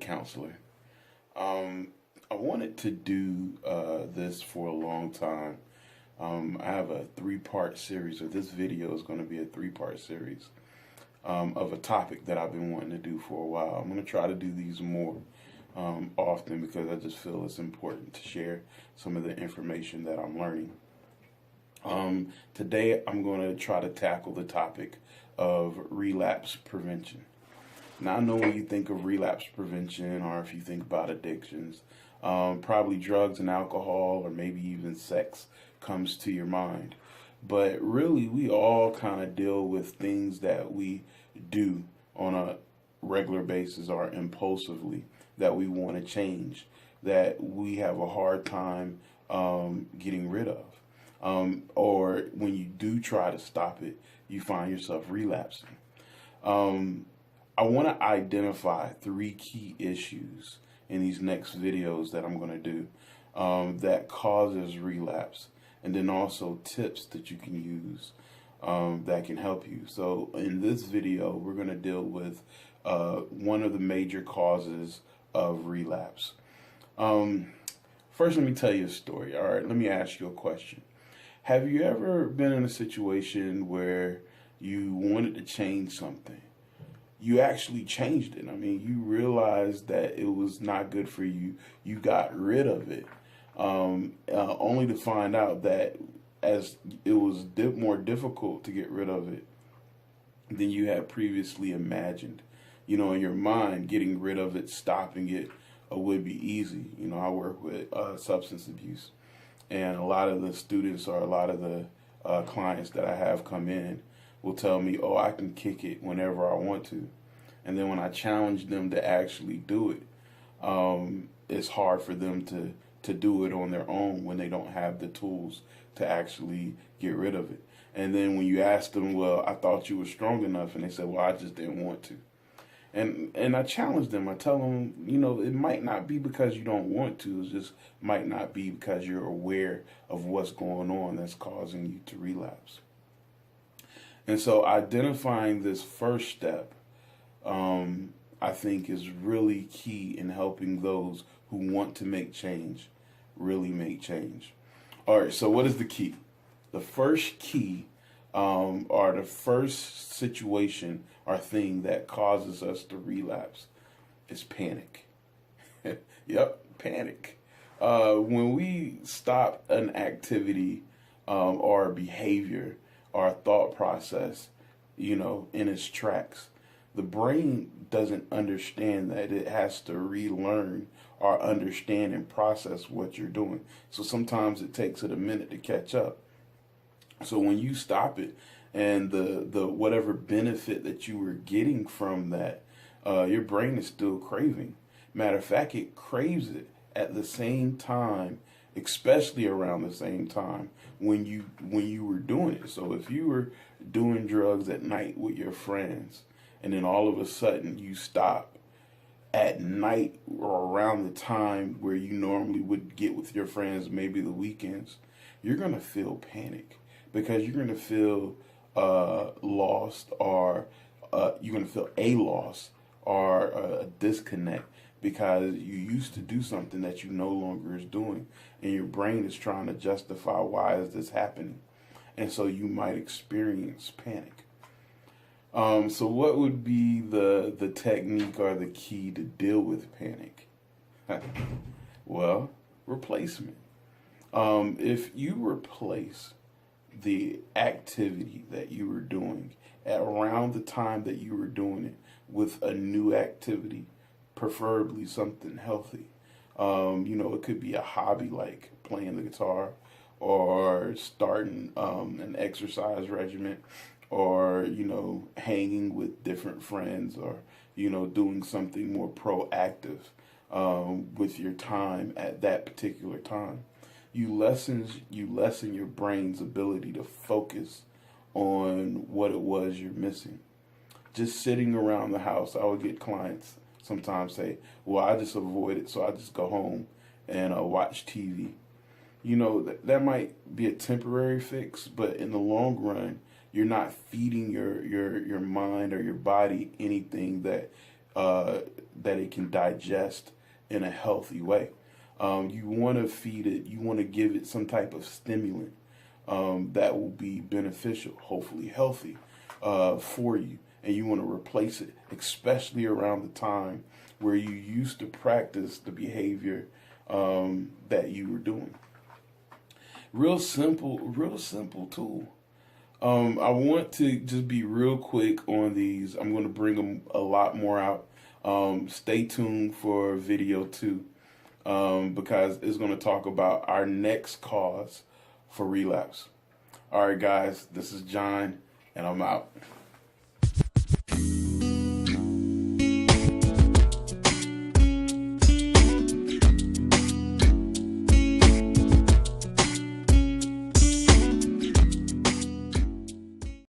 counselor. I wanted to do this for a long time. I have a three-part series, or this video is going to be a three-part series of a topic that I've been wanting to do for a while. I'm going to try to do these more often because I just feel it's important to share some of the information that I'm learning. Today, I'm going to try to tackle the topic of relapse prevention. Now, I know when you think of relapse prevention, or if you think about addictions, probably drugs and alcohol, or maybe even sex comes to your mind. But really, we all kind of deal with things that we do on a regular basis or impulsively that we want to change, that we have a hard time getting rid of. Or when you do try to stop it, you find yourself relapsing. I want to identify three key issues in these next videos that I'm going to do that causes relapse, and then also tips that you can use that can help you. So in this video, we're going to deal with one of the major causes of relapse. First, let me tell you a story. All right, let me ask you a question. Have you ever been in a situation where you wanted to change something? You actually changed it. I mean, you realized that it was not good for you. You got rid of it, only to find out that as it was more difficult to get rid of it than you had previously imagined. You know, in your mind, getting rid of it, stopping it would be easy. You know, I work with substance abuse, and a lot of the students or a lot of the clients that I have come in will tell me, oh, I can kick it whenever I want to. And then when I challenge them to actually do it, it's hard for them to do it on their own when they don't have the tools to actually get rid of it. And then when you ask them, well, I thought you were strong enough, and they say, well, I just didn't want to. And I challenge them. I tell them, you know, it might not be because you don't want to. It just might not be because you're aware of what's going on that's causing you to relapse. And so identifying this first step, I think, is really key in helping those who want to make change really make change. All right, so what is the key? The first key or the first situation or thing that causes us to relapse is panic. Yep, panic. When we stop an activity or a behavior or a thought process, you know, in its tracks, the brain doesn't understand that it has to relearn or understand and process what you're doing. So sometimes it takes it a minute to catch up. So when you stop it, and the whatever benefit that you were getting from that, your brain is still craving. Matter of fact, it craves it at the same time, especially around the same time when you were doing it. So if you were doing drugs at night with your friends, and then all of a sudden you stop at night or around the time where you normally would get with your friends, maybe the weekends, you're going to feel panic because you're going to feel lost, or you're going to feel a loss or a disconnect because you used to do something that you no longer is doing, and your brain is trying to justify why is this happening, and so you might experience panic. So what would be the technique or the key to deal with panic? Well, replacement. If you replace the activity that you were doing at around the time that you were doing it with a new activity, preferably something healthy. You know, it could be a hobby like playing the guitar, or starting an exercise regimen, or, you know, hanging with different friends, or, you know, doing something more proactive with your time at that particular time. You lessen your brain's ability to focus on what it was you're missing. Just sitting around the house, I would get clients sometimes say, well, I just avoid it, so I just go home and watch TV. You know, that might be a temporary fix, but in the long run, you're not feeding your mind or your body anything that that it can digest in a healthy way. You want to feed it, you want to give it some type of stimulant that will be beneficial, hopefully healthy for you. And you want to replace it, especially around the time where you used to practice the behavior that you were doing. Real simple tool. I want to just be real quick on these. I'm going to bring them a lot more out. Stay tuned for video 2 because it's going to talk about our next cause for relapse. All right, guys, this is John, and I'm out.